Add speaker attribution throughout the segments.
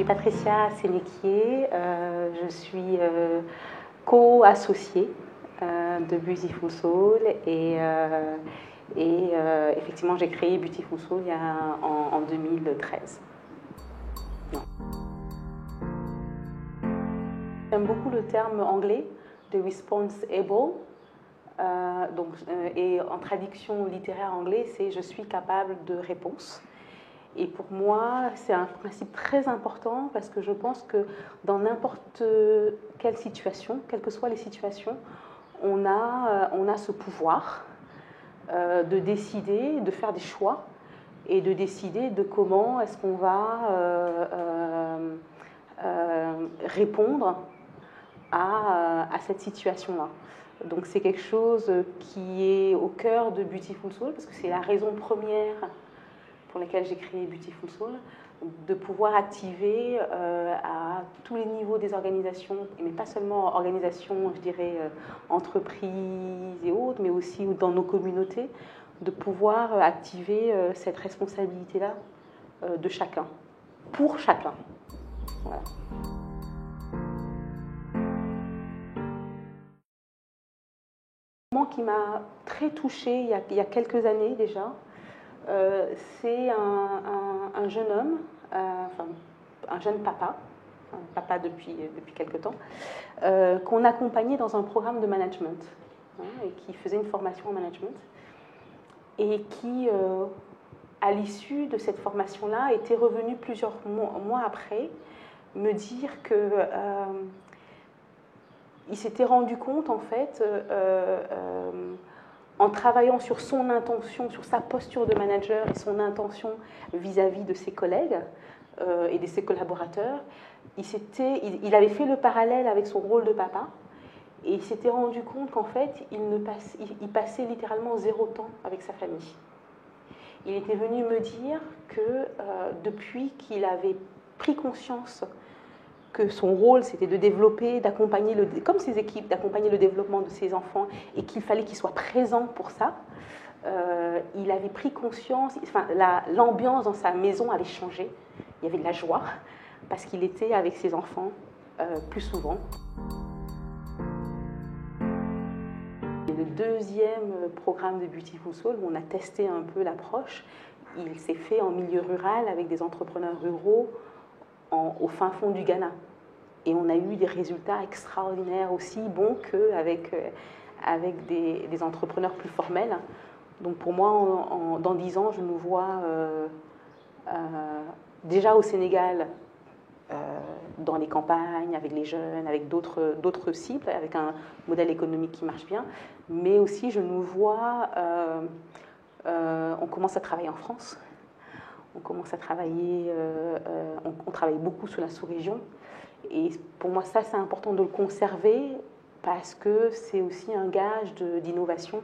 Speaker 1: suis Patricia Sénéquier, je suis co-associée de Beautiful Soul et effectivement j'ai créé Beautiful Soul en 2013. J'aime beaucoup le terme anglais de responsible. Et en traduction littéraire anglais, c'est je suis capable de réponse. Et pour moi, c'est un principe très important parce que je pense que dans n'importe quelle situation, quelles que soient les situations, on a ce pouvoir de décider, de faire des choix et de décider de comment est-ce qu'on va répondre à cette situation-là. Donc c'est quelque chose qui est au cœur de Beautiful Soul parce que c'est la raison première pour laquelle j'ai créé Beautiful Soul, de pouvoir activer à tous les niveaux des organisations, mais pas seulement organisations, je dirais, entreprises et autres, mais aussi dans nos communautés, de pouvoir activer cette responsabilité-là de chacun, pour chacun. Voilà. Qui m'a très touchée il y a quelques années déjà, c'est un jeune homme, enfin un jeune papa, depuis quelque temps, qu'on accompagnait dans un programme de management, et qui faisait une formation en management, et qui, à l'issue de cette formation-là, était revenu plusieurs mois après me dire que il s'était rendu compte, en fait, en travaillant sur son intention, sur sa posture de manager et son intention vis-à-vis de ses collègues et de ses collaborateurs, il avait fait le parallèle avec son rôle de papa et il s'était rendu compte qu'en fait, il passait littéralement 0 temps avec sa famille. Il était venu me dire que depuis qu'il avait pris conscience que son rôle, c'était de développer, d'accompagner, comme ses équipes, d'accompagner le développement de ses enfants et qu'il fallait qu'il soit présent pour ça, il avait pris conscience, enfin, l'ambiance dans sa maison avait changé, il y avait de la joie, parce qu'il était avec ses enfants plus souvent. Le deuxième programme de Beautiful Soul, où on a testé un peu l'approche, il s'est fait en milieu rural avec des entrepreneurs ruraux au fin fond du Ghana. Et on a eu des résultats extraordinaires aussi bons qu'avec des entrepreneurs plus formels. Donc pour moi, dans 10 ans, je nous vois déjà au Sénégal, dans les campagnes, avec les jeunes, avec d'autres cibles, avec un modèle économique qui marche bien. Mais aussi, je nous vois, on commence à travailler en France. On commence à travailler, on travaille beaucoup sur la sous-région. Et pour moi, ça, c'est important de le conserver parce que c'est aussi un gage d'innovation.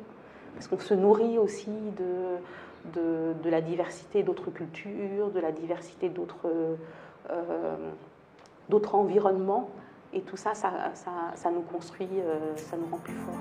Speaker 1: Parce qu'on se nourrit aussi de la diversité d'autres cultures, de la diversité d'autres environnements. Et tout ça, ça nous construit, ça nous rend plus forts.